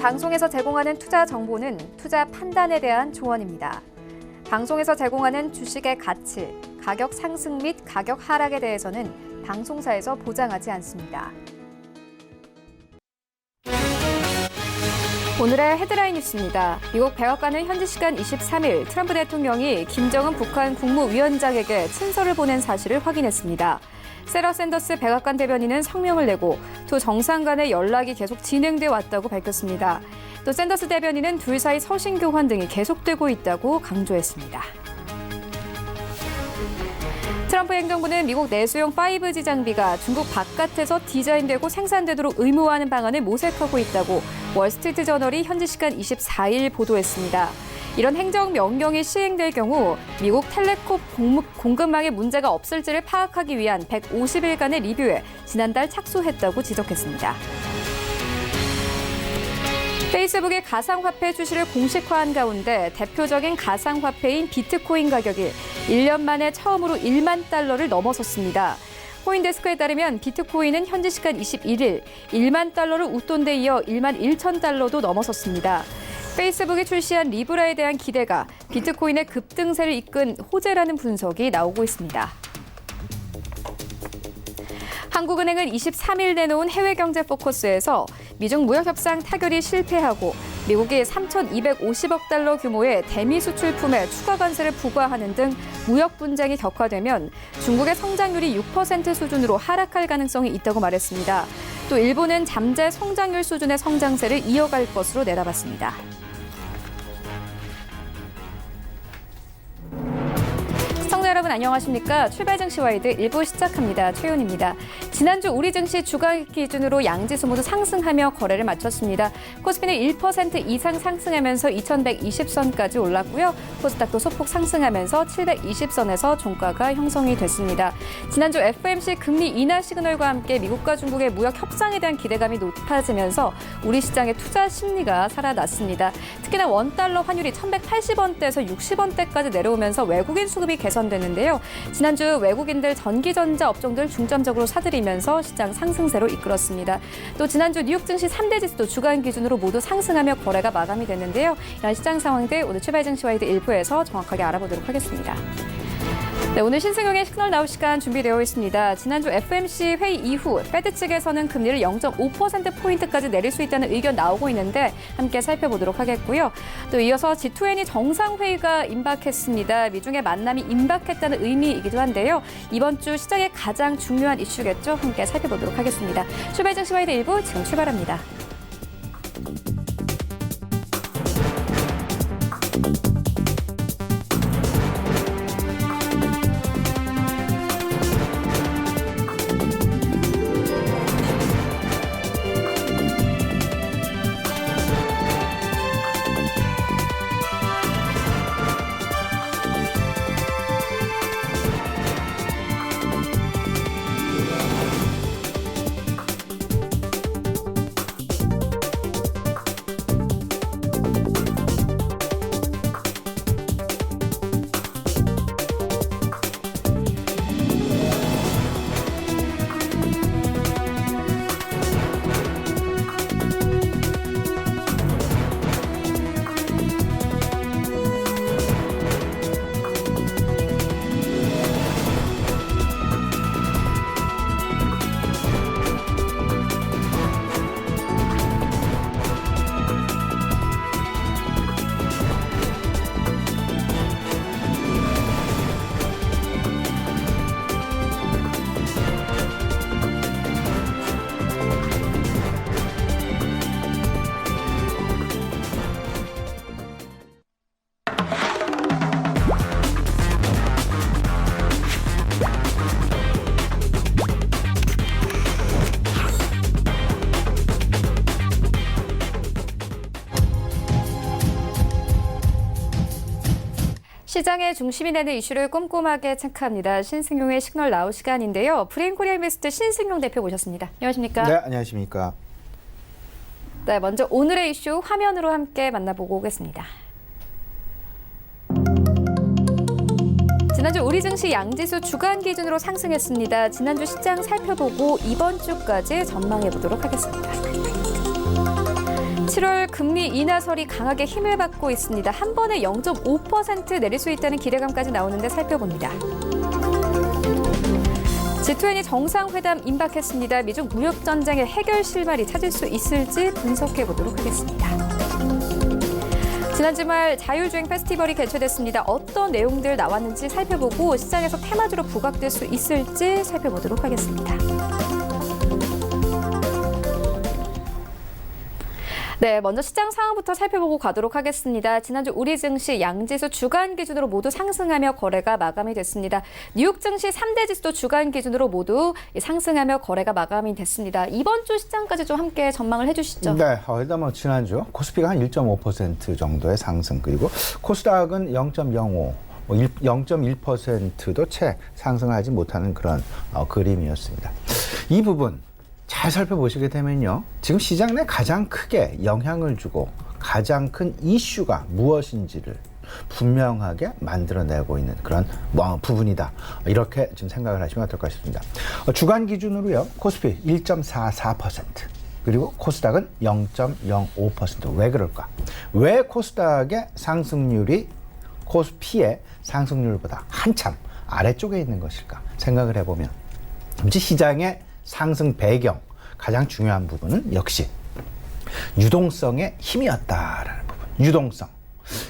방송에서 제공하는 투자 정보는 투자 판단에 대한 조언입니다. 방송에서 제공하는 주식의 가치, 가격 상승 및 가격 하락에 대해서는 방송사에서 보장하지 않습니다. 오늘의 헤드라인 뉴스입니다. 미국 백악관은 현지 시간 23일 트럼프 대통령이 김정은 북한 국무위원장에게 친서를 보낸 사실을 확인했습니다. 세라 샌더스 백악관 대변인은 성명을 내고 두 정상 간의 연락이 계속 진행돼 왔다고 밝혔습니다. 또 샌더스 대변인은 둘 사이 서신 교환 등이 계속되고 있다고 강조했습니다. 트럼프 행정부는 미국 내수용 5G 장비가 중국 바깥에서 디자인되고 생산되도록 의무화하는 방안을 모색하고 있다고 월스트리트 저널이 현지 시간 24일 보도했습니다. 이런 행정 명령이 시행될 경우 미국 텔레콤 공급망에 문제가 없을지를 파악하기 위한 150일간의 리뷰에 지난달 착수했다고 지적했습니다. 페이스북이 가상화폐 출시를 공식화한 가운데 대표적인 가상화폐인 비트코인 가격이 1년 만에 처음으로 1만 달러를 넘어섰습니다. 코인데스크에 따르면 비트코인은 현지 시간 21일 1만 달러를 웃돈 데 이어 1만 1천 달러도 넘어섰습니다. 페이스북이 출시한 리브라에 대한 기대가 비트코인의 급등세를 이끈 호재라는 분석이 나오고 있습니다. 한국은행은 23일 내놓은 해외경제 포커스에서 미중 무역협상 타결이 실패하고 미국이 3,250억 달러 규모의 대미 수출품에 추가 관세를 부과하는 등 무역 분쟁이 격화되면 중국의 성장률이 6% 수준으로 하락할 가능성이 있다고 말했습니다. 또 일본은 잠재 성장률 수준의 성장세를 이어갈 것으로 내다봤습니다. 시청자 여러분 안녕하십니까? 출발 증시 와이드 1부 시작합니다. 최윤입니다. 지난주 우리 증시 주간 기준으로 양지수 모두 상승하며 거래를 마쳤습니다. 코스피는 1% 이상 상승하면서 2120선까지 올랐고요. 코스닥도 소폭 상승하면서 720선에서 종가가 형성이 됐습니다. 지난주 FOMC 금리 인하 시그널과 함께 미국과 중국의 무역 협상에 대한 기대감이 높아지면서 우리 시장의 투자 심리가 살아났습니다. 특히나 원달러 환율이 1180원대에서 60원대까지 내려오면서 외국인 수급이 개선되는데요. 지난주 외국인들 전기전자 업종들 중점적으로 사들이면서 시장 상승세로 이끌었습니다. 또 지난주 뉴욕 증시 3대 지수도 주간 기준으로 모두 상승하며 거래가 마감이 됐는데요. 이런 시장 상황들 오늘 출발 증시 와이드 1부에서 정확하게 알아보도록 하겠습니다. 네, 오늘 신승용의 시그널 나올 시간 준비되어 있습니다. 지난주 FOMC 회의 이후 페드 측에서는 금리를 0.5%포인트까지 내릴 수 있다는 의견 나오고 있는데 함께 살펴보도록 하겠고요. 또 이어서 G20 정상회의가 임박했습니다. 미중의 만남이 임박했다는 의미이기도 한데요. 이번 주 시장의 가장 중요한 이슈겠죠. 함께 살펴보도록 하겠습니다. 출발 증시 와이드 1부 지금 출발합니다. 시장의 중심이 되는 이슈를 꼼꼼하게 체크합니다. 신승용의 시그널 나올 시간인데요. 브레인코리아 인베스트 신승용 대표 모셨습니다. 안녕하십니까? 네, 안녕하십니까? 네, 먼저 오늘의 이슈 화면으로 함께 만나보고 오겠습니다. 지난주 우리 증시 양지수 주간 기준으로 상승했습니다. 지난주 시장 살펴보고 이번 주까지 전망해 보도록 하겠습니다. 7월 금리 인하설이 강하게 힘을 받고 있습니다. 한 번에 0.5% 내릴 수 있다는 기대감까지 나오는데 살펴봅니다. G20 정상회담 임박했습니다. 미중 무역전쟁의 해결 실마리 찾을 수 있을지 분석해 보도록 하겠습니다. 지난 주말 자율주행 페스티벌이 개최됐습니다. 어떤 내용들 나왔는지 살펴보고 시장에서 테마주로 부각될 수 있을지 살펴보도록 하겠습니다. 네, 먼저 시장 상황부터 살펴보고 가도록 하겠습니다. 지난주 우리 증시 양지수 주간 기준으로 모두 상승하며 거래가 마감이 됐습니다. 뉴욕 증시 3대 지수도 주간 기준으로 모두 상승하며 거래가 마감이 됐습니다. 이번 주 시장까지 좀 함께 전망을 해주시죠. 네, 일단 지난주 코스피가 한 1.5% 정도의 상승, 그리고 코스닥은 0.05, 0.1%도 채 상승하지 못하는 그런 그림이었습니다. 이 부분 잘 살펴보시게 되면요, 지금 시장 내 가장 크게 영향을 주고 가장 큰 이슈가 무엇인지를 분명하게 만들어내고 있는 그런 부분이다, 이렇게 지금 생각을 하시면 어떨까 싶습니다. 주간 기준으로요, 코스피 1.44%, 그리고 코스닥은 0.05%. 왜 그럴까? 왜 코스닥의 상승률이 코스피의 상승률보다 한참 아래쪽에 있는 것일까 생각을 해보면, 시장의 상승 배경, 가장 중요한 부분은 역시 유동성의 힘이었다라는 부분. 유동성.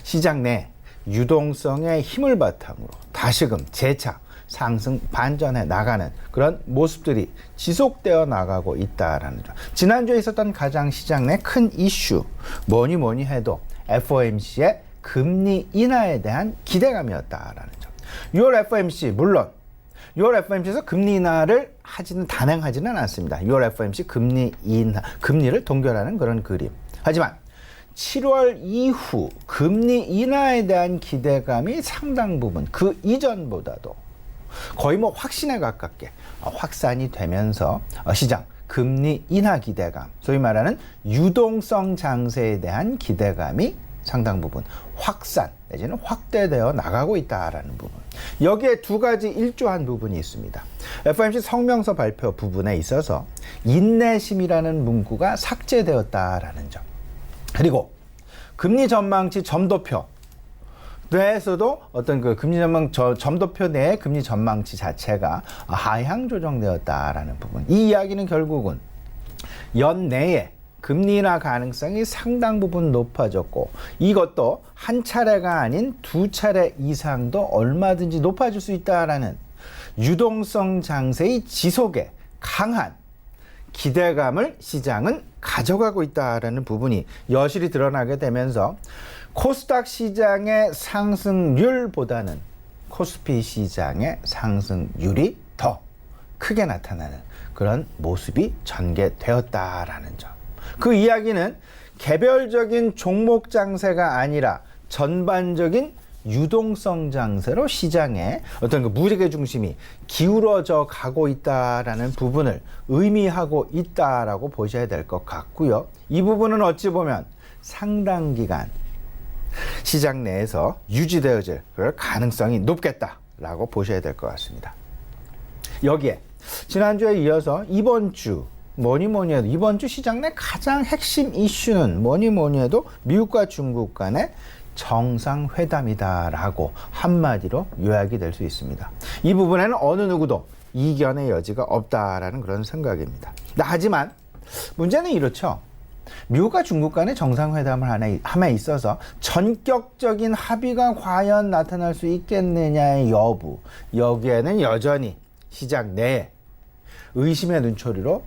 시장 내 유동성의 힘을 바탕으로 다시금 재차 상승 반전해 나가는 그런 모습들이 지속되어 나가고 있다라는 점. 지난주에 있었던 가장 시장 내 큰 이슈, 뭐니 해도 FOMC의 금리 인하에 대한 기대감이었다라는 점. 6월 FOMC, 물론 6월 FOMC에서 금리 인하를 단행하지는 않았습니다. 6월 FOMC 금리를 동결하는 그런 그림. 하지만 7월 이후 금리 인하에 대한 기대감이 상당 부분 그 이전보다도 거의 확신에 가깝게 확산이 되면서 시장 금리 인하 기대감, 소위 말하는 유동성 장세에 대한 기대감이 상당 부분 확산 내지는 확대되어 나가고 있다라는 부분. 여기에 두 가지 일조한 부분이 있습니다. FOMC 성명서 발표 부분에 있어서 인내심이라는 문구가 삭제되었다라는 점. 그리고 금리 전망치 점도표 내에서도 어떤 그 금리 전망 점도표 내의 금리 전망치 자체가 하향 조정되었다라는 부분. 이 이야기는 결국은 연내에 금리 인하 가능성이 상당 부분 높아졌고, 이것도 한 차례가 아닌 두 차례 이상도 얼마든지 높아질 수 있다라는 유동성 장세의 지속에 강한 기대감을 시장은 가져가고 있다라는 부분이 여실히 드러나게 되면서 코스닥 시장의 상승률보다는 코스피 시장의 상승률이 더 크게 나타나는 그런 모습이 전개되었다라는 점. 그 이야기는 개별적인 종목 장세가 아니라 전반적인 유동성 장세로 시장의 어떤 그 무게 중심이 기울어져 가고 있다라는 부분을 의미하고 있다라고 보셔야 될 것 같고요. 이 부분은 어찌 보면 상당 기간 시장 내에서 유지되어질 그럴 가능성이 높겠다라고 보셔야 될 것 같습니다. 여기에 지난주에 이어서 이번 주 뭐니 해도 이번 주 시장 내 가장 핵심 이슈는 뭐니 해도 미국과 중국 간의 정상회담이다라고 한마디로 요약이 될 수 있습니다. 이 부분에는 어느 누구도 이견의 여지가 없다라는 그런 생각입니다. 하지만 문제는 이렇죠. 미국과 중국 간의 정상회담을 함에 있어서 전격적인 합의가 과연 나타날 수 있겠느냐의 여부, 여기에는 여전히 시장 내에 의심의 눈초리로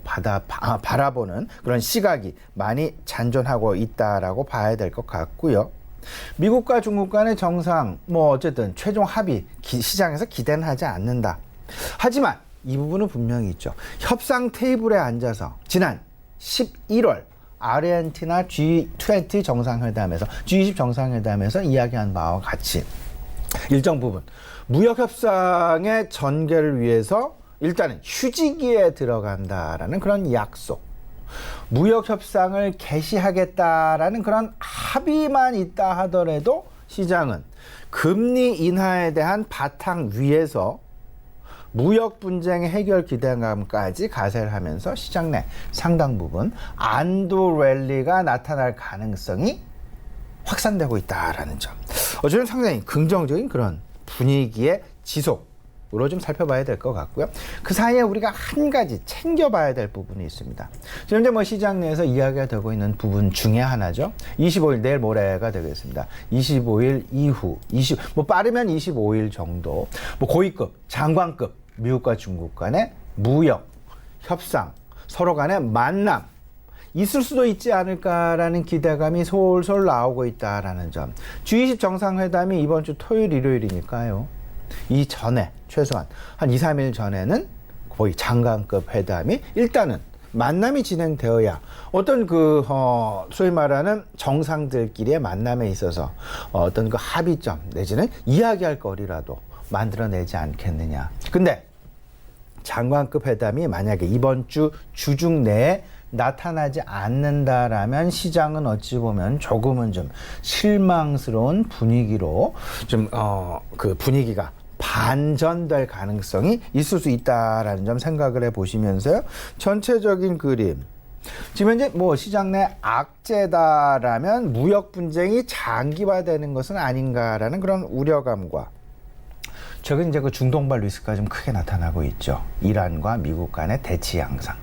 바라보는 그런 시각이 많이 잔존하고 있다라고 봐야 될 것 같고요. 미국과 중국 간의 정상, 어쨌든 최종 합의 시장에서 기대는 하지 않는다. 하지만 이 부분은 분명히 있죠. 협상 테이블에 앉아서 지난 11월 아르헨티나 G20 정상회담에서 G20 정상회담에서 이야기한 바와 같이 일정 부분 무역 협상의 전개를 위해서 일단은 휴지기에 들어간다라는 그런 약속, 무역 협상을 개시하겠다라는 그런 합의만 있다 하더라도 시장은 금리 인하에 대한 바탕 위에서 무역 분쟁의 해결 기대감까지 가세를 하면서 시장 내 상당 부분 안도 랠리가 나타날 가능성이 확산되고 있다라는 점. 어쩌면 상당히 긍정적인 그런 분위기의 지속으로 좀 살펴봐야 될 것 같고요. 그 사이에 우리가 한 가지 챙겨봐야 될 부분이 있습니다. 지금 현재 뭐 시장 내에서 이야기가 되고 있는 부분 중에 하나죠. 25일 내일 모레가 되겠습니다. 25일 이후 뭐 빠르면 25일 정도 뭐 고위급 장관급 미국과 중국 간의 무역 협상 서로 간의 만남 있을 수도 있지 않을까라는 기대감이 솔솔 나오고 있다라는 점. G20 정상회담이 이번 주 토요일, 일요일이니까요. 이 전에 최소한 한 2, 3일 전에는 거의 장관급 회담이 일단은 만남이 진행되어야 어떤 소위 말하는 정상들끼리의 만남에 있어서 어떤 그 합의점 내지는 이야기할 거리라도 만들어내지 않겠느냐. 근데 장관급 회담이 만약에 이번 주 주중 내에 나타나지 않는다라면 시장은 어찌 보면 조금은 좀 실망스러운 분위기로 그 분위기가 반전될 가능성이 있을 수 있다라는 점 생각을 해보시면서요. 전체적인 그림. 지금 현재 뭐 시장 내 악재다라면 무역 분쟁이 장기화되는 것은 아닌가라는 그런 우려감과 최근 이제 그 중동발 리스크가 좀 크게 나타나고 있죠. 이란과 미국 간의 대치 양상.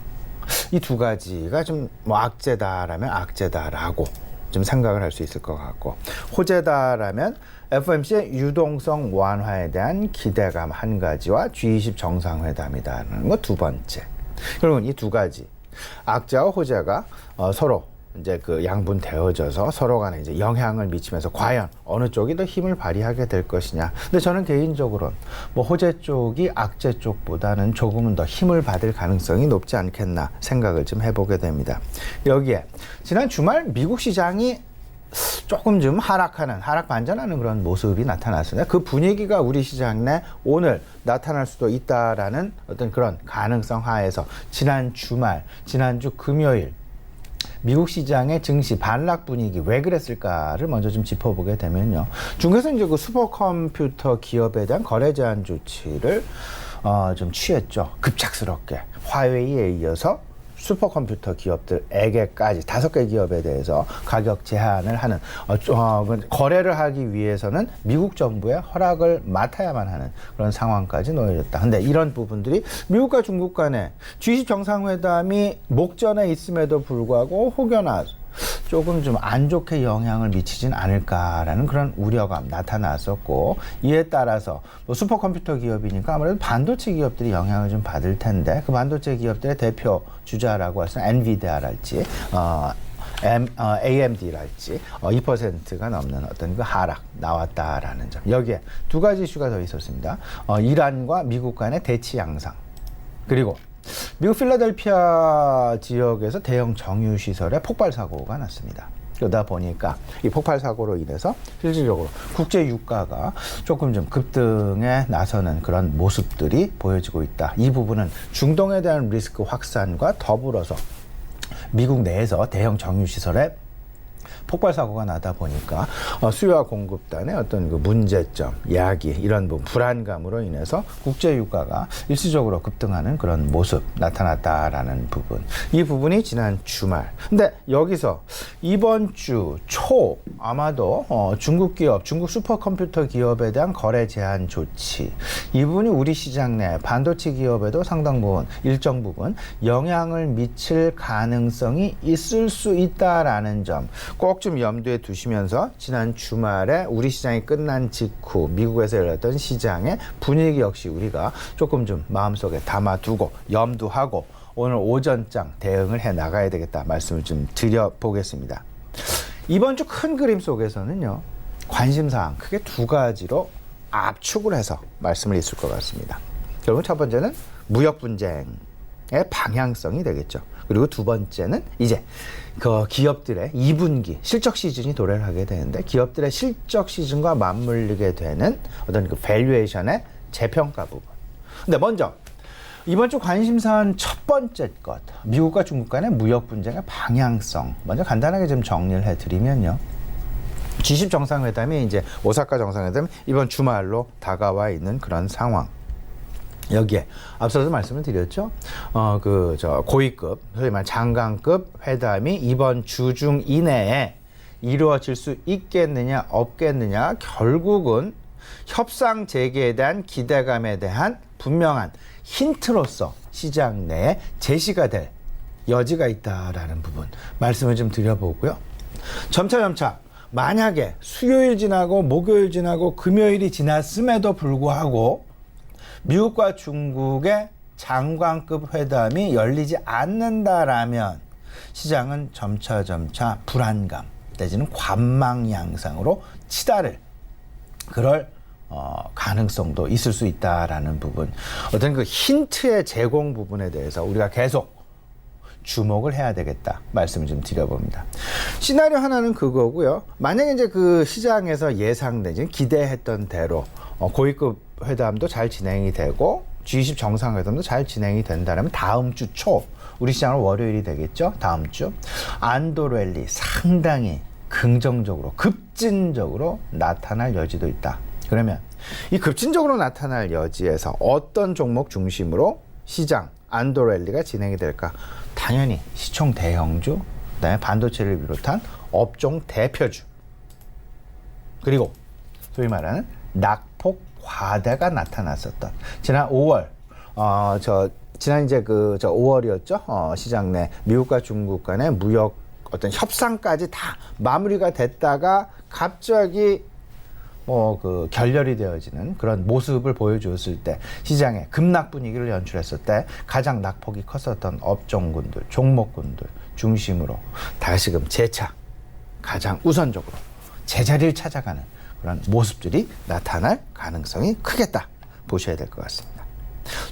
이 두 가지가 좀 뭐 악재다라면 악재다라고 좀 생각을 할 수 있을 것 같고, 호재다라면 FOMC의 유동성 완화에 대한 기대감 한 가지와 G20 정상회담이다라는 거 두 번째. 그러면 이 두 가지 악재와 호재가 서로 이제 그 양분되어져서 서로 간에 이제 영향을 미치면서 과연 어느 쪽이 더 힘을 발휘하게 될 것이냐. 근데 저는 개인적으로는 뭐 호재 쪽이 악재 쪽보다는 조금은 더 힘을 받을 가능성이 높지 않겠나 생각을 좀 해보게 됩니다. 여기에 지난 주말 미국 시장이 조금 좀 하락 반전하는 그런 모습이 나타났습니다. 그 분위기가 우리 시장 내 오늘 나타날 수도 있다라는 어떤 그런 가능성 하에서 지난주 금요일 미국 시장의 증시 반락 분위기 왜 그랬을까를 먼저 좀 짚어보게 되면요. 중국에서 이제 그 슈퍼컴퓨터 기업에 대한 거래 제한 조치를 좀 취했죠. 급작스럽게. 화웨이에 이어서 슈퍼컴퓨터 기업들에게까지 5개 기업에 대해서 가격 제한을 하는 거래를 하기 위해서는 미국 정부의 허락을 맡아야만 하는 그런 상황까지 놓여졌다. 근데 이런 부분들이 미국과 중국 간의 G20 정상회담이 목전에 있음에도 불구하고 혹여나 조금 좀 안 좋게 영향을 미치진 않을까라는 그런 우려감 나타났었고, 이에 따라서 뭐 슈퍼컴퓨터 기업이니까 아무래도 반도체 기업들이 영향을 좀 받을 텐데, 그 반도체 기업들의 대표 주자라고 해서 엔비디아랄지 AMD랄지 2%가 넘는 어떤 그 하락 나왔다라는 점. 여기에 두 가지 이슈가 더 있었습니다. 이란과 미국 간의 대치 양상, 그리고 미국 필라델피아 지역에서 대형 정유시설에 폭발 사고가 났습니다. 그러다 보니까 이 폭발 사고로 인해서 실질적으로 국제 유가가 조금 좀 급등에 나서는 그런 모습들이 보여지고 있다. 이 부분은 중동에 대한 리스크 확산과 더불어서 미국 내에서 대형 정유시설에 폭발 사고가 나다 보니까 수요와 공급단의 어떤 그 문제점, 야기 이런 부분, 불안감으로 인해서 국제 유가가 일시적으로 급등하는 그런 모습 나타났다라는 부분. 이 부분이 지난 주말. 근데 여기서 이번 주 초 아마도 중국 슈퍼컴퓨터 기업에 대한 거래 제한 조치, 이 부분이 우리 시장 내 반도체 기업에도 상당 부분, 일정 부분 영향을 미칠 가능성이 있을 수 있다라는 점 꼭 좀 염두에 두시면서, 지난 주말에 우리 시장이 끝난 직후 미국에서 열렸던 시장의 분위기 역시 우리가 조금 좀 마음속에 담아두고 염두하고 오늘 오전장 대응을 해 나가야 되겠다 말씀을 좀 드려보겠습니다. 이번 주 큰 그림 속에서는요, 관심사항 크게 두 가지로 압축을 해서 말씀을 있을 것 같습니다. 여러분, 첫 번째는 무역 분쟁의 방향성이 되겠죠. 그리고 두 번째는 이제 그 기업들의 2분기 실적 시즌이 도래를 하게 되는데, 기업들의 실적 시즌과 맞물리게 되는 어떤 그 밸류에이션의 재평가 부분. 근데 먼저 이번 주 관심사항 첫 번째 것, 미국과 중국 간의 무역 분쟁의 방향성 먼저 간단하게 좀 정리를 해드리면요. G20 정상회담이 이제 오사카 정상회담 이번 주말로 다가와 있는 그런 상황. 여기에 앞서서 말씀을 드렸죠. 고위급, 소위 말 장관급 회담이 이번 주 중 이내에 이루어질 수 있겠느냐 없겠느냐, 결국은 협상 재개에 대한 기대감에 대한 분명한 힌트로서 시장 내에 제시가 될 여지가 있다라는 부분 말씀을 좀 드려보고요. 점차 만약에 수요일 지나고 목요일 지나고 금요일이 지났음에도 불구하고 미국과 중국의 장관급 회담이 열리지 않는다라면 시장은 점차 불안감 내지는 관망 양상으로 치달을 그럴 가능성도 있을 수 있다라는 부분, 어떤 그 힌트의 제공 부분에 대해서 우리가 계속 주목을 해야 되겠다 말씀을 좀 드려봅니다. 시나리오 하나는 그거고요. 만약에 이제 그 시장에서 예상되지 기대했던 대로 고위급 회담도 잘 진행이 되고 G20 정상회담도 잘 진행이 된다면 다음 주 초, 우리 시장은 월요일이 되겠죠. 다음 주 안도 랠리 상당히 긍정적으로 급진적으로 나타날 여지도 있다. 그러면 이 급진적으로 나타날 여지에서 어떤 종목 중심으로 시장 안도 랠리가 진행이 될까? 당연히 시총 대형주, 그다음에 반도체를 비롯한 업종 대표주, 그리고 소위 말하는 낙폭 과대가 나타났었던 지난 5월 지난 이제 5월이었죠. 시장 내 미국과 중국 간의 무역 어떤 협상까지 다 마무리가 됐다가 갑자기 결렬이 되어지는 그런 모습을 보여주었을 때, 시장의 급락 분위기를 연출했을 때 가장 낙폭이 컸었던 업종군들, 종목군들 중심으로 다시금 재차 가장 우선적으로 제자리를 찾아가는 그런 모습들이 나타날 가능성이 크겠다 보셔야 될 것 같습니다.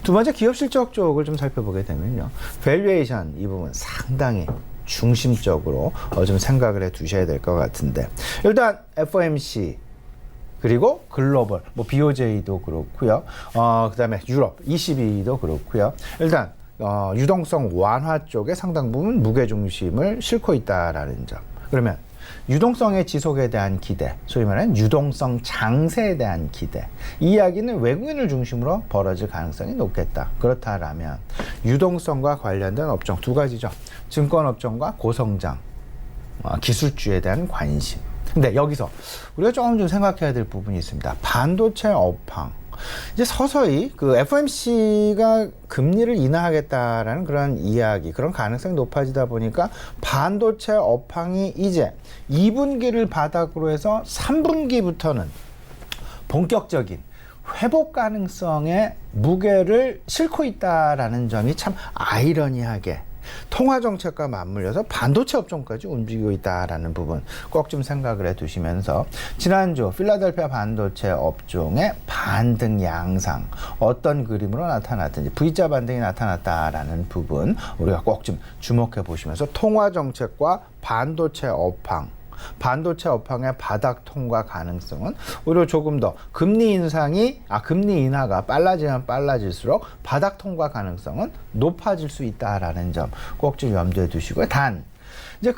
두 번째, 기업 실적 쪽을 좀 살펴보게 되면요, 밸류에이션 이 부분 상당히 중심적으로 좀 생각을 해 두셔야 될 것 같은데, 일단 FOMC 그리고 글로벌, BOJ도 그렇고요. 그다음에 유럽, ECB도 그렇고요. 일단 유동성 완화 쪽에 상당 부분 무게 중심을 싣고 있다라는 점. 그러면 유동성의 지속에 대한 기대, 소위 말하는 유동성 장세에 대한 기대, 이 이야기는 외국인을 중심으로 벌어질 가능성이 높겠다. 그렇다라면 유동성과 관련된 업종 두 가지죠. 증권업종과 고성장 기술주에 대한 관심. 근데 여기서 우리가 조금 좀 생각해야 될 부분이 있습니다. 반도체 업황. 이제 서서히 그 FOMC가 금리를 인하하겠다라는 그런 이야기, 그런 가능성이 높아지다 보니까 반도체 업황이 이제 2분기를 바닥으로 해서 3분기부터는 본격적인 회복 가능성의 무게를 싣고 있다라는 점이 참 아이러니하게 통화 정책과 맞물려서 반도체 업종까지 움직이고 있다라는 부분 꼭 좀 생각을 해 두시면서, 지난주 필라델피아 반도체 업종의 반등 양상 어떤 그림으로 나타났든지 V자 반등이 나타났다라는 부분 우리가 꼭 좀 주목해 보시면서 통화 정책과 반도체 업황의 바닥 통과 가능성은 오히려 조금 더 금리 인하가 빨라지면 빨라질수록 바닥 통과 가능성은 높아질 수 있다라는 점 꼭 좀 염두에 두시고요. 단 이제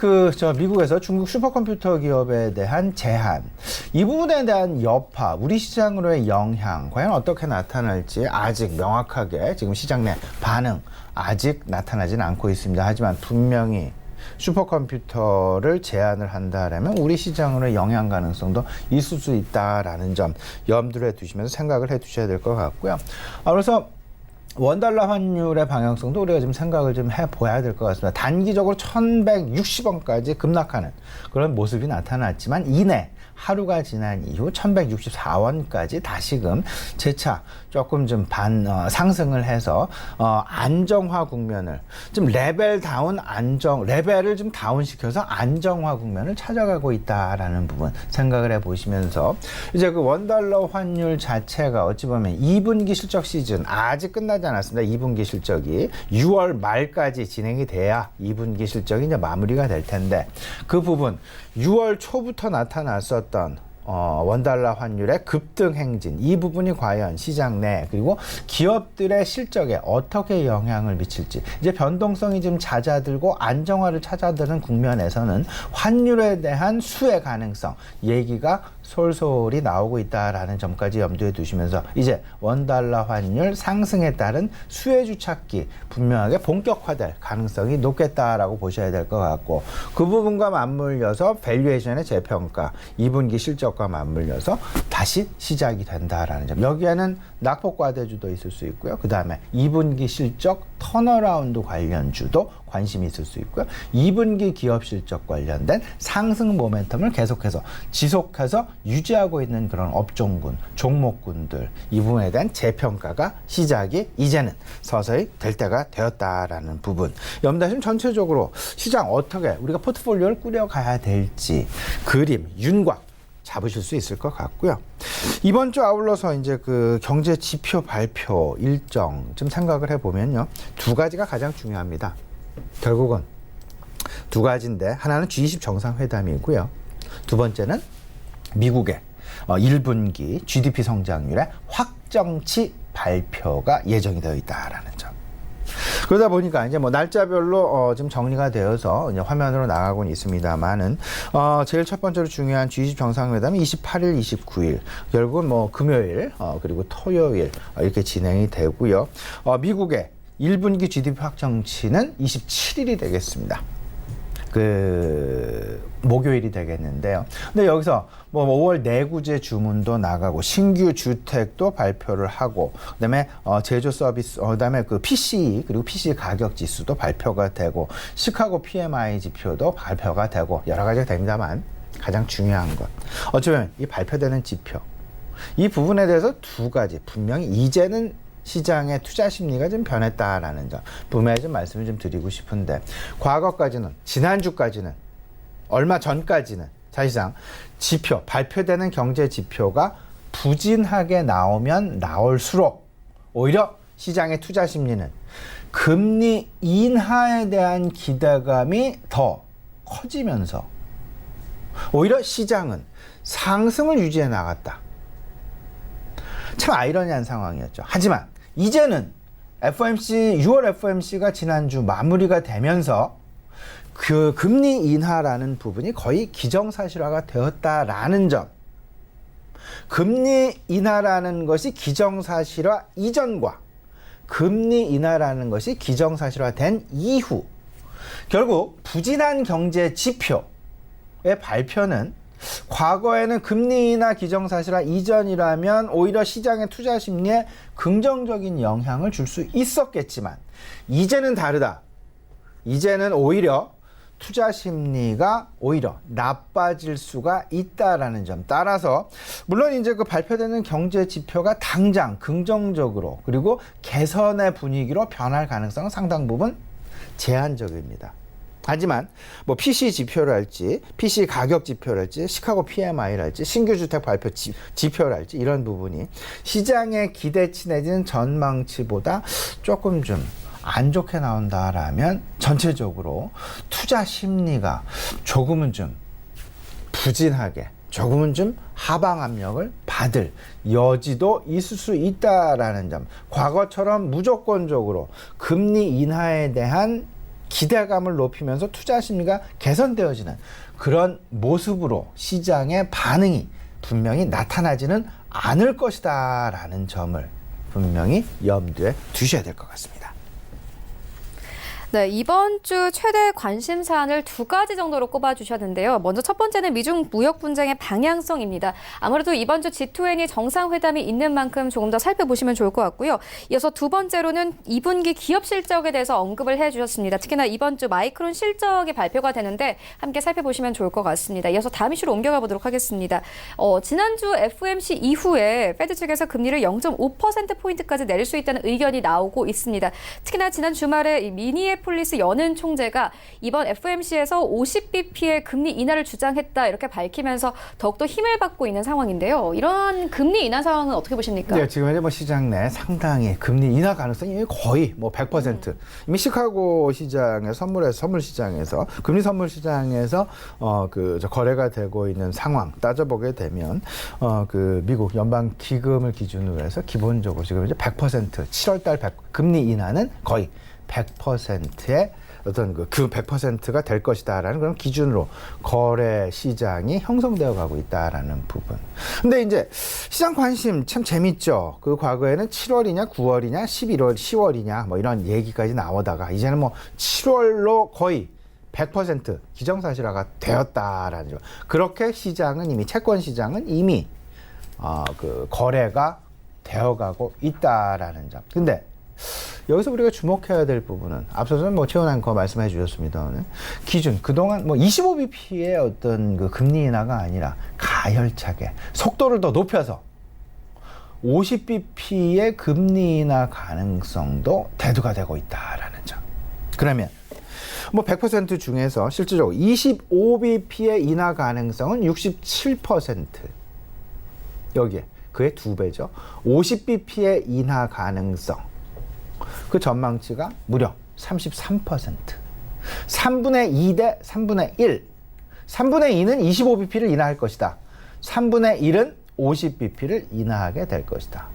미국에서 중국 슈퍼컴퓨터 기업에 대한 제한, 이 부분에 대한 여파, 우리 시장으로의 영향 과연 어떻게 나타날지 아직 명확하게 지금 시장 내 반응 아직 나타나지는 않고 있습니다. 하지만 분명히 슈퍼컴퓨터를 제한을 한다라면 우리 시장으로의 영향 가능성도 있을 수 있다라는 점 염두에 두시면서 생각을 해 두셔야 될 것 같고요. 그래서 원달러 환율의 방향성도 우리가 좀 생각을 좀 해봐야 될 것 같습니다. 단기적으로 1160원까지 급락하는 그런 모습이 나타났지만 이내 하루가 지난 이후 1164원까지 다시금 재차 조금 좀 상승을 해서 안정화 국면을 좀 레벨을 좀 다운시켜서 안정화 국면을 찾아가고 있다라는 부분 생각을 해 보시면서, 이제 그 원달러 환율 자체가 어찌 보면 2분기 실적 시즌 아직 끝나지 않았습니다. 2분기 실적이 6월 말까지 진행이 돼야 2분기 실적이 이제 마무리가 될 텐데, 그 부분 6월 초부터 나타났었던 원달러 환율의 급등 행진, 이 부분이 과연 시장 내 그리고 기업들의 실적에 어떻게 영향을 미칠지, 이제 변동성이 좀 잦아들고 안정화를 찾아드는 국면에서는 환율에 대한 수혜 가능성 얘기가 솔솔이 나오고 있다라는 점까지 염두에 두시면서 이제 원달러 환율 상승에 따른 수혜주 찾기 분명하게 본격화될 가능성이 높겠다라고 보셔야 될 것 같고, 그 부분과 맞물려서 밸류에이션의 재평가, 2분기 실적과 맞물려서 다시 시작이 된다라는 점. 여기에는 낙폭과대주도 있을 수 있고요. 그 다음에 2분기 실적 턴어라운드 관련주도 관심이 있을 수 있고요. 2분기 기업 실적 관련된 상승 모멘텀을 계속해서 지속해서 유지하고 있는 그런 업종군, 종목군들, 이 부분에 대한 재평가가 시작이 이제는 서서히 될 때가 되었다라는 부분. 염다심 전체적으로 시장 어떻게 우리가 포트폴리오를 꾸려가야 될지 그림, 윤곽 잡으실 수 있을 것 같고요. 이번 주 아울러서 이제 그 경제 지표 발표 일정 좀 생각을 해보면요. 두 가지가 가장 중요합니다. 결국은 두 가지인데, 하나는 G20 정상회담이고요. 두 번째는 미국의 1분기 GDP 성장률의 확정치 발표가 예정이 되어 있다라는 점. 그러다 보니까 이제 뭐 날짜별로 지금 정리가 되어서 이제 화면으로 나가고는 있습니다만은 제일 첫 번째로 중요한 G20 정상회담이 28일, 29일 결국은 뭐 금요일 그리고 토요일 이렇게 진행이 되고요. 미국의 1분기 GDP 확정치는 27일이 되겠습니다. 목요일이 되겠는데요. 근데 여기서 뭐 5월 내구재 주문도 나가고 신규 주택도 발표를 하고, 그다음에 제조 서비스, 그다음에 그 PCE 그리고 PCE 가격 지수도 발표가 되고, 시카고 PMI 지표도 발표가 되고 여러 가지가 됩니다만, 가장 중요한 것 어쩌면 이 발표되는 지표, 이 부분에 대해서 두 가지 분명히 이제는 시장의 투자 심리가 좀 변했다라는 점 분명히 좀 말씀을 좀 드리고 싶은데, 과거까지는, 지난주까지는, 얼마 전까지는 사실상 지표, 발표되는 경제 지표가 부진하게 나오면 나올수록 오히려 시장의 투자 심리는 금리 인하에 대한 기대감이 더 커지면서 오히려 시장은 상승을 유지해 나갔다. 참 아이러니한 상황이었죠. 하지만 이제는 FOMC, 6월 FOMC가 지난주 마무리가 되면서 그 금리 인하라는 부분이 거의 기정사실화가 되었다라는 점. 금리 인하라는 것이 기정사실화 이전과 금리 인하라는 것이 기정사실화된 이후, 결국 부진한 경제 지표의 발표는 과거에는 금리 인하 기정사실화 이전이라면 오히려 시장의 투자 심리에 긍정적인 영향을 줄 수 있었겠지만, 이제는 다르다. 이제는 오히려 투자 심리가 오히려 나빠질 수가 있다라는 점. 따라서 물론 이제 그 발표되는 경제 지표가 당장 긍정적으로 그리고 개선의 분위기로 변할 가능성은 상당 부분 제한적입니다. 하지만 뭐 PC 지표랄지, PC 가격 지표랄지, 시카고 PMI랄지, 신규 주택 발표 지표랄지 이런 부분이 시장의 기대치 내지는 전망치보다 조금 좀 안 좋게 나온다라면 전체적으로 투자 심리가 조금은 좀 부진하게, 조금은 좀 하방 압력을 받을 여지도 있을 수 있다라는 점. 과거처럼 무조건적으로 금리 인하에 대한 기대감을 높이면서 투자 심리가 개선되어지는 그런 모습으로 시장의 반응이 분명히 나타나지는 않을 것이다라는 점을 분명히 염두에 두셔야 될 것 같습니다. 네, 이번 주 최대 관심 사안을 두 가지 정도로 꼽아주셨는데요. 먼저 첫 번째는 미중 무역 분쟁의 방향성입니다. 아무래도 이번 주 G20 정상회담이 있는 만큼 조금 더 살펴보시면 좋을 것 같고요. 이어서 두 번째로는 2분기 기업 실적에 대해서 언급을 해주셨습니다. 특히나 이번 주 마이크론 실적이 발표가 되는데 함께 살펴보시면 좋을 것 같습니다. 이어서 다음 이슈로 옮겨가 보도록 하겠습니다. 지난주 FOMC 이후에 페드 측에서 금리를 0.5%포인트까지 내릴 수 있다는 의견이 나오고 있습니다. 특히나 지난 주말에 이 미니애폴리스 연은 총재가 이번 FOMC에서 50bp의 금리 인하를 주장했다 이렇게 밝히면서 더욱더 힘을 받고 있는 상황인데요. 이런 금리 인하 상황은 어떻게 보십니까? 네, 지금 현재 뭐 시장 내 상당히 금리 인하 가능성이 거의 뭐 100%. 이미 시카고 시장의 선물 시장에서 금리 선물 시장에서 거래가 되고 있는 상황 따져보게 되면 그 미국 연방 기금을 기준으로 해서 기본적으로 지금 이제 100% 7월달 금리 인하는 거의 100%의 어떤 그 100%가 될 것이다라는 그런 기준으로 거래 시장이 형성되어 가고 있다라는 부분. 근데 이제 시장 관심 참 재밌죠. 그 과거에는 7월이냐 9월이냐 11월 10월이냐 뭐 이런 얘기까지 나오다가 이제는 뭐 7월로 거의 100% 기정사실화가 되었다라는 점. 그렇게 시장은 이미 채권 시장은 이미 그 거래가 되어가고 있다라는 점. 근데 여기서 우리가 주목해야 될 부분은 앞서서는 뭐 최원 앵커 말씀해 주셨습니다만 기준 그동안 뭐 25bp의 어떤 그 금리 인하가 아니라 가열차게 속도를 더 높여서 50bp의 금리 인하 가능성도 대두가 되고 있다라는 점. 그러면 뭐 100% 중에서 실질적으로 25bp의 인하 가능성은 67%. 여기에 그의 2배죠. 50bp의 인하 가능성. 그 전망치가 무려 33%. 3분의 2 대 3분의 1. 3분의 2는 25bp를 인하할 것이다. 3분의 1은 50bp를 인하하게 될 것이다.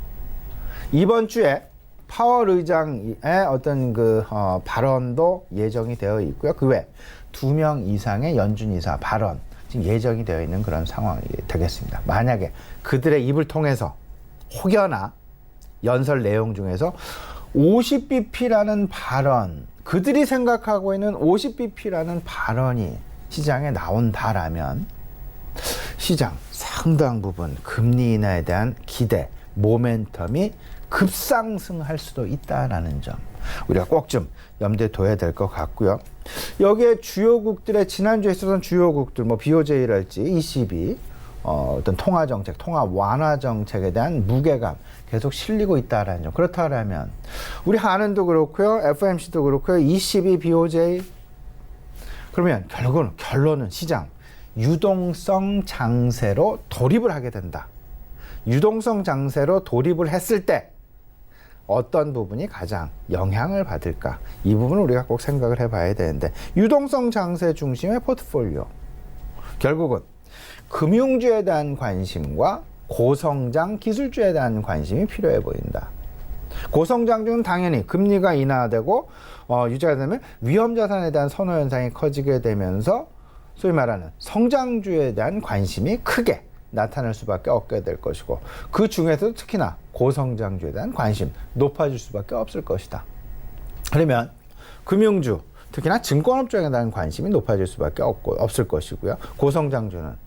이번 주에 파월 의장의 어떤 그 발언도 예정이 되어 있고요. 그 외 2명 이상의 연준 이사 발언 지금 예정이 되어 있는 그런 상황이 되겠습니다. 만약에 그들의 입을 통해서 혹여나 연설 내용 중에서 50bp라는 발언, 그들이 생각하고 있는 50bp라는 발언이 시장에 나온다라면 시장 상당 부분 금리 인하에 대한 기대, 모멘텀이 급상승할 수도 있다라는 점 우리가 꼭 좀 염두에 둬야 될 것 같고요. 여기에 주요국들의 지난주에 있었던 주요국들 뭐 BOJ랄지 ECB 어떤 통화 정책, 통화 완화 정책에 대한 무게감 계속 실리고 있다라는 점. 그렇다면 우리 한은도 그렇고요, FOMC도 그렇고요, ECB, BOJ 그러면 결론은 시장 유동성 장세로 돌입을 하게 된다. 유동성 장세로 돌입을 했을 때 어떤 부분이 가장 영향을 받을까? 이 부분을 우리가 꼭 생각을 해봐야 되는데 유동성 장세 중심의 포트폴리오 결국은 금융주에 대한 관심과 고성장 기술주에 대한 관심이 필요해 보인다. 고성장주는 당연히 금리가 인하되고 유지가 되면 위험자산에 대한 선호 현상이 커지게 되면서 소위 말하는 성장주에 대한 관심이 크게 나타날 수밖에 없게 될 것이고 그 중에서도 특히나 고성장주에 대한 관심 높아질 수밖에 없을 것이다. 그러면 금융주 특히나 증권업종에 대한 관심이 높아질 수밖에 없을 것이고요. 고성장주는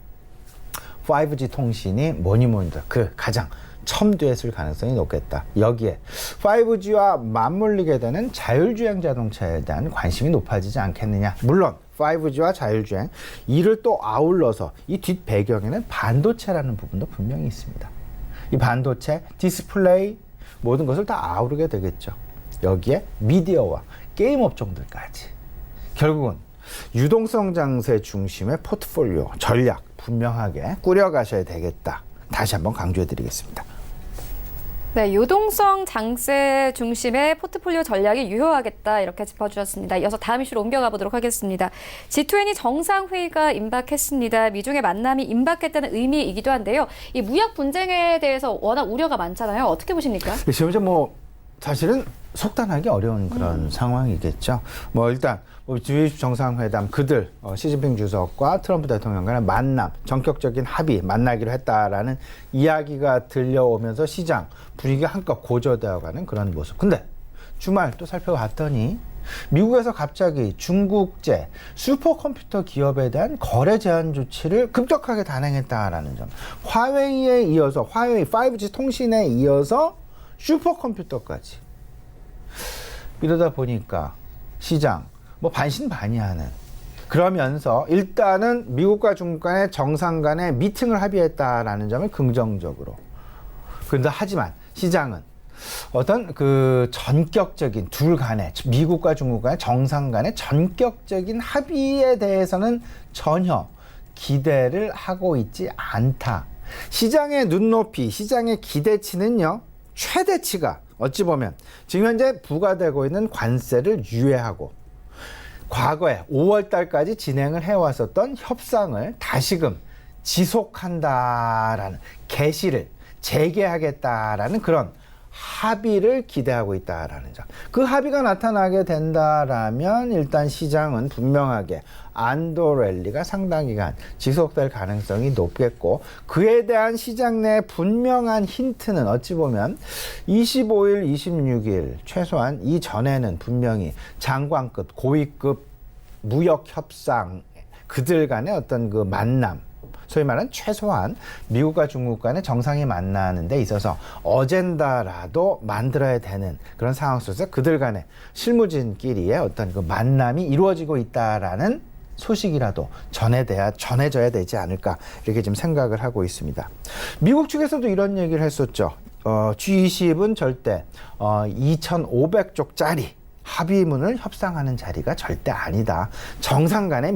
5G 통신이 뭐니 그 가장 첨두에 쓸 가능성이 높겠다. 여기에 5G와 맞물리게 되는 자율주행 자동차에 대한 관심이 높아지지 않겠느냐. 물론 5G와 자율주행 이를 또 아울러서 이 뒷 배경에는 반도체라는 부분도 분명히 있습니다. 이 반도체, 디스플레이 모든 것을 다 아우르게 되겠죠. 여기에 미디어와 게임 업종들까지 결국은 유동성 장세 중심의 포트폴리오 전략 분명하게 꾸려가셔야 되겠다. 다시 한번 강조해 드리겠습니다. 네, 유동성 장세 중심의 포트폴리오 전략이 유효하겠다 이렇게 짚어주셨습니다. 이어서 다음 이슈로 옮겨가 보도록 하겠습니다. G20 정상회의가 임박했습니다. 미중의 만남이 임박했다는 의미이기도 한데요. 이 무역 분쟁에 대해서 워낙 우려가 많잖아요. 어떻게 보십니까? 지금 뭐 사실은 속단하기 어려운 그런 상황이겠죠. 뭐 일단 G20 정상회담 그들 시진핑 주석과 트럼프 대통령 간의 만남, 전격적인 합의 만나기로 했다라는 이야기가 들려오면서 시장 분위기가 한껏 고조되어가는 그런 모습. 근데 주말 또 살펴봤더니 미국에서 갑자기 중국제 슈퍼컴퓨터 기업에 대한 거래 제한 조치를 급격하게 단행했다라는 점. 화웨이에 이어서 화웨이 5G 통신에 이어서 슈퍼컴퓨터까지. 이러다 보니까 시장 뭐 반신반의하는 그러면서 일단은 미국과 중국 간의 정상 간의 미팅을 합의했다라는 점을 긍정적으로. 그런데 하지만 시장은 어떤 그 전격적인 둘 간의 미국과 중국 간의 정상 간의 전격적인 합의에 대해서는 전혀 기대를 하고 있지 않다. 시장의 눈높이, 시장의 기대치는요. 최대치가 어찌 보면 지금 현재 부과되고 있는 관세를 유예하고 과거에 5월 달까지 진행을 해왔었던 협상을 다시금 지속한다라는 개시를 재개하겠다라는 그런 합의를 기대하고 있다라는 점. 그 합의가 나타나게 된다라면 일단 시장은 분명하게 안도 랠리가 상당 기간 지속될 가능성이 높겠고, 그에 대한 시장 내 분명한 힌트는 어찌 보면 25일, 26일 최소한 이 전에는 분명히 장관급, 고위급 무역 협상, 그들 간의 어떤 그 만남, 소위 말하는 최소한 미국과 중국 간의 정상이 만나는 데 있어서 어젠다라도 만들어야 되는 그런 상황 속에서 그들 간의 실무진끼리의 어떤 그 만남이 이루어지고 있다라는 소식이라도 전해져야 되지 않을까, 이렇게 지금 생각을 하고 있습니다. 미국 측에서도 이런 얘기를 했었죠. G20은 절대 2,500쪽짜리 합의문을 협상하는 자리가 절대 아니다. 정상 간의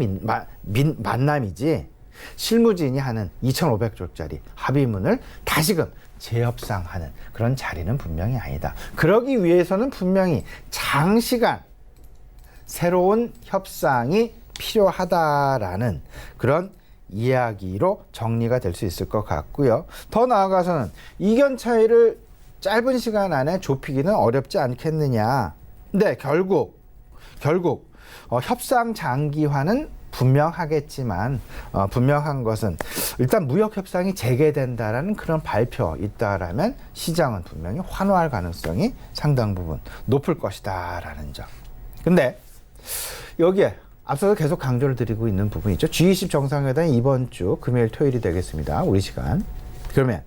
만남이지 실무진이 하는 2,500쪽짜리 합의문을 다시금 재협상하는 그런 자리는 분명히 아니다. 그러기 위해서는 분명히 장시간 새로운 협상이 필요하다라는 그런 이야기로 정리가 될 수 있을 것 같고요. 더 나아가서는 이견 차이를 짧은 시간 안에 좁히기는 어렵지 않겠느냐. 근데 결국 협상 장기화는 분명하겠지만 분명한 것은 일단 무역 협상이 재개된다라는 그런 발표 있다라면 시장은 분명히 환호할 가능성이 상당 부분 높을 것이다라는 점. 근데 여기에 앞서서 계속 강조를 드리고 있는 부분이 있죠. G20 정상회담이 이번 주 금요일 토요일이 되겠습니다. 우리 시간. 그러면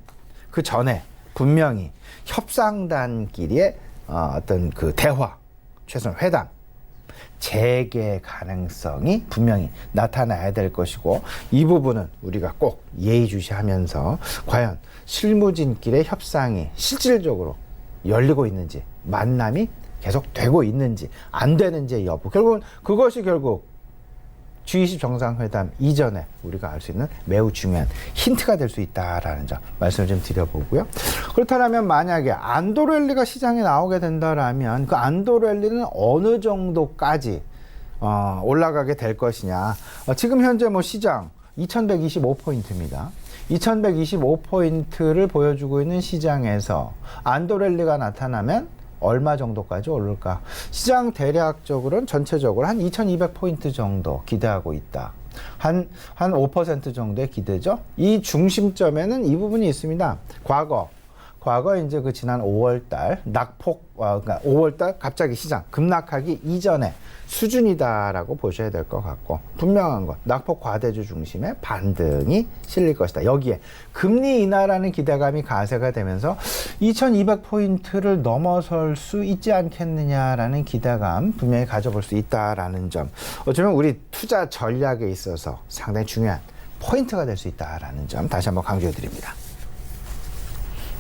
그 전에 분명히 협상단끼리의 어떤 그 대화, 최소한 회담 재개 가능성이 분명히 나타나야 될 것이고, 이 부분은 우리가 꼭 예의주시하면서 과연 실무진끼리의 협상이 실질적으로 열리고 있는지, 만남이 계속 되고 있는지 안 되는지의 여부, 결국은 그것이 결국 G20 정상회담 이전에 우리가 알 수 있는 매우 중요한 힌트가 될 수 있다라는 점 말씀을 좀 드려보고요. 그렇다면 만약에 안도 랠리가 시장에 나오게 된다라면 그 안도 랠리는 어느 정도까지 올라가게 될 것이냐. 지금 현재 뭐 시장 2125포인트입니다. 2125포인트를 보여주고 있는 시장에서 안도 랠리가 나타나면 얼마 정도까지 오를까? 시장 대략적으로는 전체적으로 한 2200포인트 정도 기대하고 있다. 한 5% 정도의 기대죠. 이 중심점에는 이 부분이 있습니다. 과거 이제 그 지난 5월달 그러니까 5월달 갑자기 시장 급락하기 이전에 수준이다라고 보셔야 될 것 같고, 분명한 것 낙폭 과대주 중심의 반등이 실릴 것이다. 여기에 금리 인하라는 기대감이 가세가 되면서 2200포인트를 넘어설 수 있지 않겠느냐라는 기대감 분명히 가져볼 수 있다라는 점, 어쩌면 우리 투자 전략에 있어서 상당히 중요한 포인트가 될 수 있다라는 점 다시 한번 강조해 드립니다.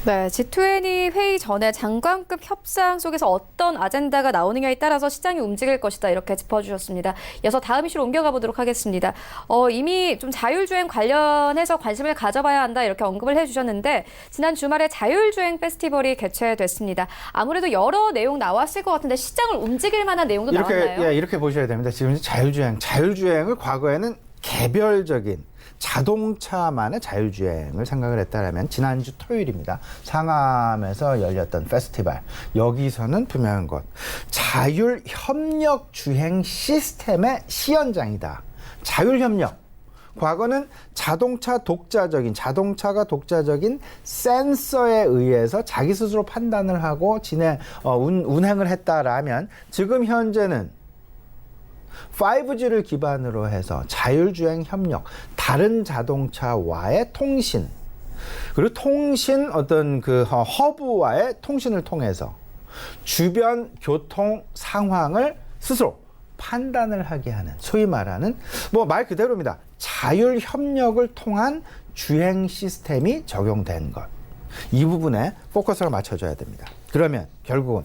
네, G20 회의 전에 장관급 협상 속에서 어떤 아젠다가 나오느냐에 따라서 시장이 움직일 것이다, 이렇게 짚어주셨습니다. 이어서 다음 이슈로 옮겨가 보도록 하겠습니다. 이미 좀 자율주행 관련해서 관심을 가져봐야 한다, 이렇게 언급을 해주셨는데, 지난 주말에 자율주행 페스티벌이 개최됐습니다. 아무래도 여러 내용 나왔을 것 같은데 시장을 움직일 만한 내용도 나왔나요? 예, 이렇게 보셔야 됩니다. 지금 자율주행을 과거에는 개별적인 자동차만의 자율주행을 생각을 했다면 지난주 토요일입니다. 상암에서 열렸던 페스티벌, 여기서는 분명한 것, 자율협력 주행 시스템의 시연장이다. 자율협력, 과거는 자동차가 독자적인 센서에 의해서 자기 스스로 판단을 하고 운행을 했다라면, 지금 현재는 5G를 기반으로 해서 자율주행 협력, 다른 자동차와의 통신, 그리고 통신 어떤 그 허브와의 통신을 통해서 주변 교통 상황을 스스로 판단을 하게 하는, 소위 말하는 뭐 말 그대로입니다. 자율협력을 통한 주행 시스템이 적용된 것. 이 부분에 포커스를 맞춰줘야 됩니다. 그러면 결국은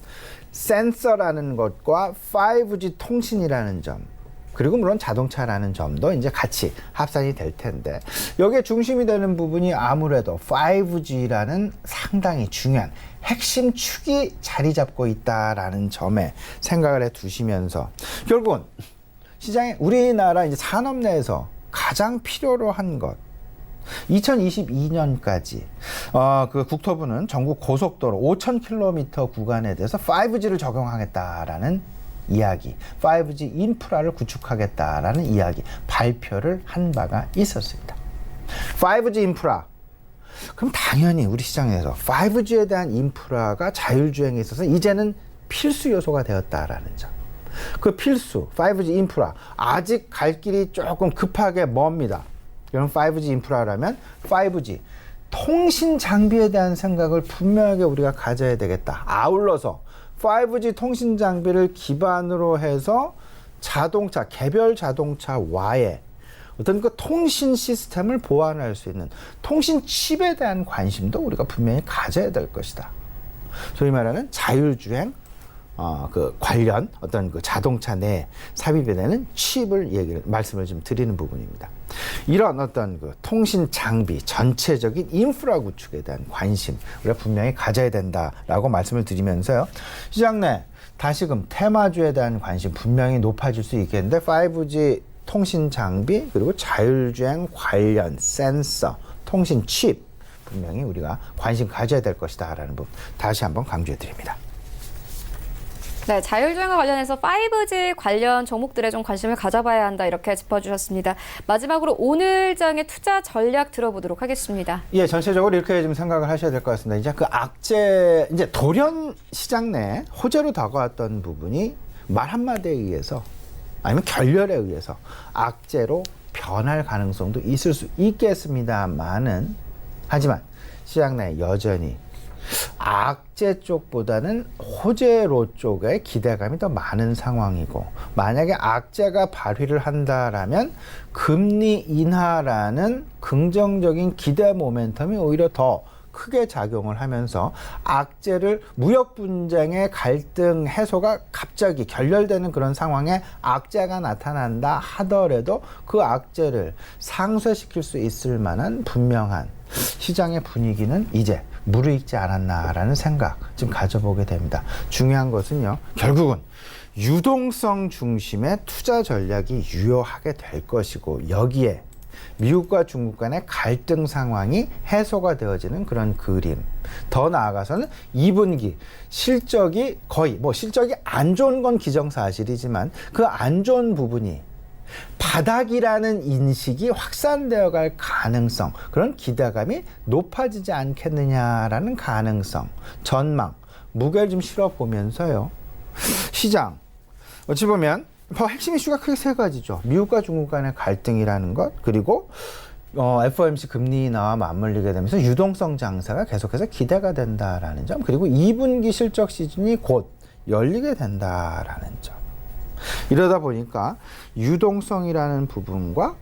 센서라는 것과 5G 통신이라는 점, 그리고 물론 자동차라는 점도 이제 같이 합산이 될 텐데, 여기에 중심이 되는 부분이 아무래도 5G라는 상당히 중요한 핵심 축이 자리 잡고 있다라는 점에 생각을 해 두시면서, 결국은 시장에 우리나라 이제 산업 내에서 가장 필요로 한 것, 2022년까지 그 국토부는 전국 고속도로 5,000km 구간에 대해서 5G를 적용하겠다라는 이야기, 5G 인프라를 구축하겠다라는 이야기 발표를 한 바가 있었습니다. 5G 인프라. 그럼 당연히 우리 시장에서 5G에 대한 인프라가 자율주행에 있어서 이제는 필수 요소가 되었다라는 점. 그 필수 5G 인프라 아직 갈 길이 조금 급하게 멉니다. 그럼 5G 인프라라면 5G 통신 장비에 대한 생각을 분명하게 우리가 가져야 되겠다. 아울러서 5G 통신 장비를 기반으로 해서 자동차, 개별 자동차와의 어떤 그 통신 시스템을 보완할 수 있는 통신 칩에 대한 관심도 우리가 분명히 가져야 될 것이다. 소위 말하는 자율주행 그 관련 어떤 그 자동차 내 삽입이 되는 칩을 말씀을 좀 드리는 부분입니다. 이런 어떤 그 통신 장비 전체적인 인프라 구축에 대한 관심 우리가 분명히 가져야 된다라고 말씀을 드리면서요. 시장 내 다시금 테마주에 대한 관심 분명히 높아질 수 있겠는데 5G 통신 장비 그리고 자율주행 관련 센서, 통신 칩 분명히 우리가 관심 가져야 될 것이다라는 부분 다시 한번 강조해 드립니다. 네, 자율주행과 관련해서 5G 관련 종목들에 좀 관심을 가져봐야 한다 이렇게 짚어주셨습니다. 마지막으로 오늘 장의 투자 전략 들어보도록 하겠습니다. 예, 전체적으로 이렇게 좀 생각을 하셔야 될 것 같습니다. 이제 그 악재, 이제 돌연 시장 내 호재로 다가왔던 부분이 말 한마디에 의해서 아니면 결렬에 의해서 악재로 변할 가능성도 있을 수 있겠습니다만은 하지만 시장 내 여전히 악재 쪽보다는 호재로 쪽에 기대감이 더 많은 상황이고 만약에 악재가 발휘를 한다라면 금리 인하라는 긍정적인 기대 모멘텀이 오히려 더 크게 작용을 하면서 악재를 무역 분쟁의 갈등 해소가 갑자기 결렬되는 그런 상황에 악재가 나타난다 하더라도 그 악재를 상쇄시킬 수 있을 만한 분명한 시장의 분위기는 이제 무르익지 않았나라는 생각 좀 가져보게 됩니다. 중요한 것은요. 결국은 유동성 중심의 투자 전략이 유효하게 될 것이고 여기에 미국과 중국 간의 갈등 상황이 해소가 되어지는 그런 그림. 더 나아가서는 2분기 실적이 거의 실적이 안 좋은 건 기정사실이지만 그 안 좋은 부분이 바닥이라는 인식이 확산되어 갈 가능성, 그런 기대감이 높아지지 않겠느냐라는 가능성, 전망, 무게를 좀 실어보면서요. 시장, 어찌 보면 핵심 이슈가 크게 세 가지죠. 미국과 중국 간의 갈등이라는 것, 그리고 FOMC 금리 인하와 맞물리게 되면서 유동성 장세가 계속해서 기대가 된다라는 점, 그리고 2분기 실적 시즌이 곧 열리게 된다라는 점. 이러다 보니까 유동성이라는 부분과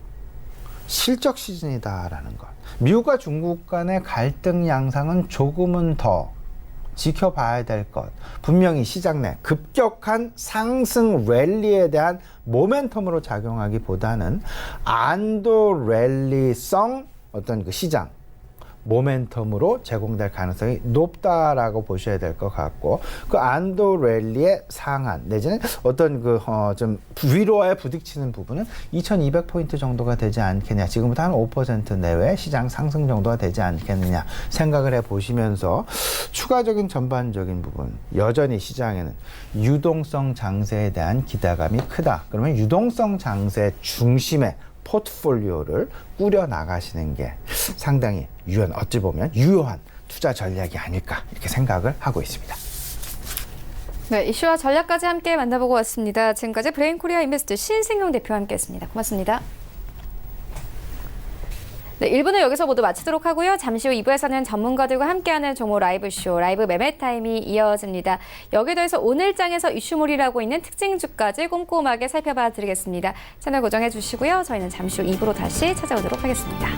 실적 시즌이다라는 것. 미국과 중국 간의 갈등 양상은 조금은 더 지켜봐야 될 것. 분명히 시장 내 급격한 상승 랠리에 대한 모멘텀으로 작용하기보다는 안도 랠리성 어떤 그 시장 모멘텀으로 제공될 가능성이 높다라고 보셔야 될 것 같고 그 안도 랠리의 상한 내지는 어떤 좀 위로에 부딪히는 부분은 2200포인트 정도가 되지 않겠냐, 지금부터 한 5% 내외 시장 상승 정도가 되지 않겠느냐 생각을 해 보시면서 추가적인 전반적인 부분 여전히 시장에는 유동성 장세에 대한 기대감이 크다. 그러면 유동성 장세 중심의 포트폴리오를 꾸려 나가시는 게 상당히 어찌 보면 유효한 투자 전략이 아닐까 이렇게 생각을 하고 있습니다. 네, 이슈와 전략까지 함께 만나보고 왔습니다. 지금까지 브레인코리아 인베스트 신승용 대표와 함께했습니다. 고맙습니다. 네, 1부는 여기서 모두 마치도록 하고요. 잠시 후 2부에서는 전문가들과 함께하는 종목 라이브쇼, 라이브 매매타임이 이어집니다. 여기에 더해서 오늘 장에서 이슈몰이라고 있는 특징주까지 꼼꼼하게 살펴봐 드리겠습니다. 채널 고정해 주시고요. 저희는 잠시 후 2부로 다시 찾아오도록 하겠습니다.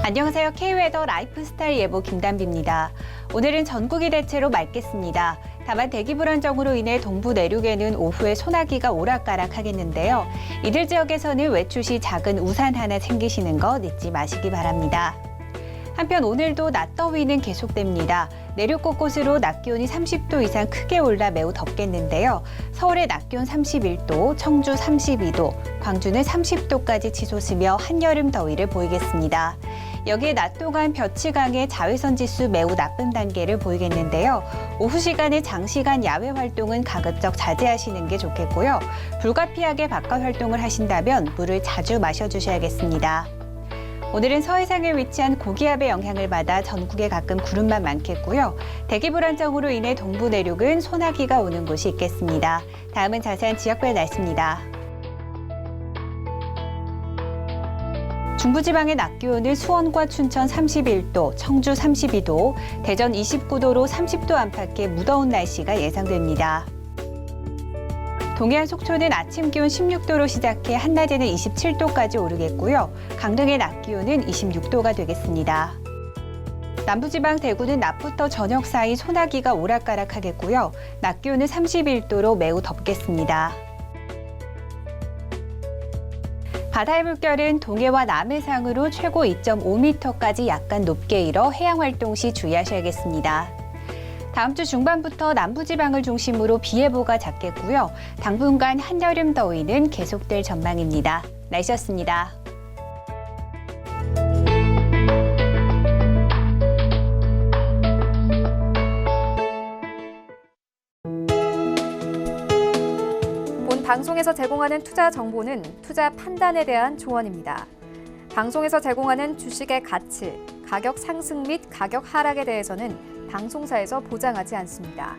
안녕하세요. K웨더 라이프스타일 예보 김단비입니다. 오늘은 전국이 대체로 맑겠습니다. 다만 대기 불안정으로 인해 동부 내륙에는 오후에 소나기가 오락가락하겠는데요. 이들 지역에서는 외출 시 작은 우산 하나 챙기시는 거 잊지 마시기 바랍니다. 한편 오늘도 낮더위는 계속됩니다. 내륙 곳곳으로 낮 기온이 30도 이상 크게 올라 매우 덥겠는데요. 서울의 낮 기온 31도, 청주 32도, 광주는 30도까지 치솟으며 한여름 더위를 보이겠습니다. 여기에 낮 동안 볕이 강해 자외선 지수 매우 나쁜 단계를 보이겠는데요. 오후 시간에 장시간 야외 활동은 가급적 자제하시는 게 좋겠고요. 불가피하게 바깥 활동을 하신다면 물을 자주 마셔주셔야겠습니다. 오늘은 서해상에 위치한 고기압의 영향을 받아 전국에 가끔 구름만 많겠고요. 대기 불안정으로 인해 동부 내륙은 소나기가 오는 곳이 있겠습니다. 다음은 자세한 지역별 날씨입니다. 중부지방의 낮 기온은 수원과 춘천 31도, 청주 32도, 대전 29도로 30도 안팎의 무더운 날씨가 예상됩니다. 동해안 속초는 아침 기온 16도로 시작해 한낮에는 27도까지 오르겠고요. 강릉의 낮 기온은 26도가 되겠습니다. 남부지방 대구는 낮부터 저녁 사이 소나기가 오락가락하겠고요. 낮 기온은 31도로 매우 덥겠습니다. 바다의 물결은 동해와 남해상으로 최고 2.5m까지 약간 높게 일어 해양 활동 시 주의하셔야겠습니다. 다음 주 중반부터 남부지방을 중심으로 비 예보가 잦겠고요. 당분간 한여름 더위는 계속될 전망입니다. 날씨였습니다. 본 방송에서 제공하는 투자 정보는 투자 판단에 대한 조언입니다. 방송에서 제공하는 주식의 가치, 가격 상승 및 가격 하락에 대해서는 방송사에서 보장하지 않습니다.